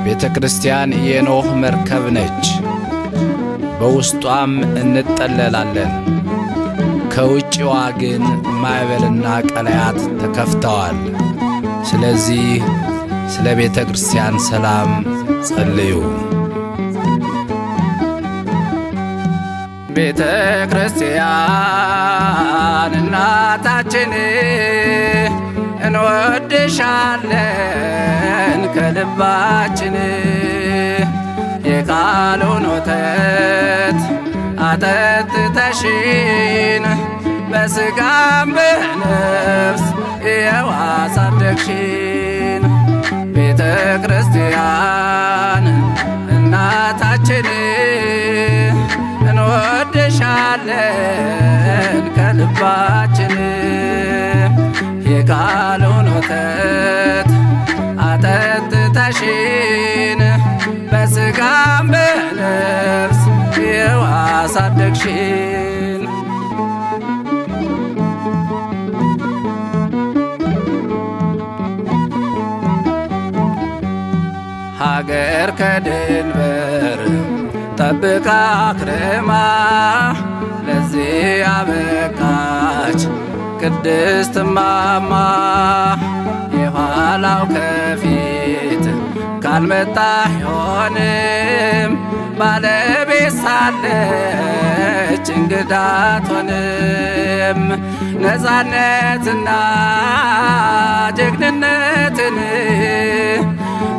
ቤተ ክርስቲያን የኖህ መርከብ ነች። በውስጧም እንጠለላለን። ከውጭዋ ግን ማዕበልና ቀላያት ተከፍተዋል። ስለዚህ ስለ ቤተ ክርስቲያን ሰላም ጸልዩ። ቤተ ክርስቲያን እናታችን እንወድሻለን ከልባችን። የቃሉን ወተት አጠጥተሽን በሥጋም በነፍስ ሕያው አሳደግሽን። ቤተ ክርስቲያን እናታችን እንወድሻለን ከልባችን። የቃሉን ወተት አጠጥተሽን በሥጋም በነፍስ ሕያው አሳደግሽን። ሀገር ከድንበር ጠብቃ አክርማ ለዚህ አበቃች ቅድስት እማማ። የኋላው ከፊት ካልመጣ አይሆንም፣ ባለቤት ሳለች እንግዳ አትሆንም። ነፃነትና ጀግንነትን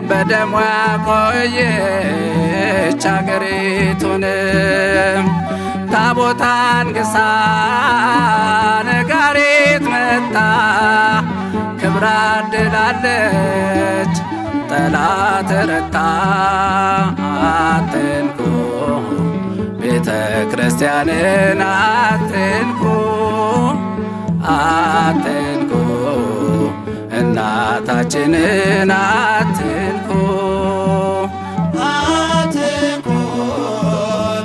በደሟ ያቆየች አገሪቱን። ታቦት አንግሳ ነጋሪት መጣ ክብራ ድላለች ጠላት ረታ። አትንኩ ቤተ ክርስቲያንን አትንኩ፣ አትንኩ እናታችንን አትንኩ። አትንኩ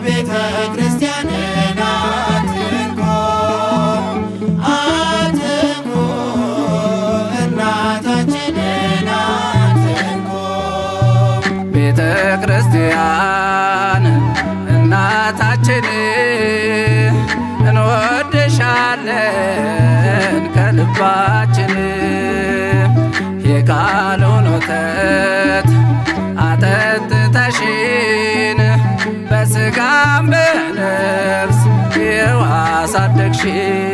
ቤተ ክርስቲያንን አትንኩ፣ አትንኩ እናታችንን አትንኩ። ቤተ ክርስቲያን እናታችን እንወድሻለን ከልባችን። የቃሉን ወተት አጠጥተሽን በሥጋም በነፍስ ሕያው አሳደግሽን።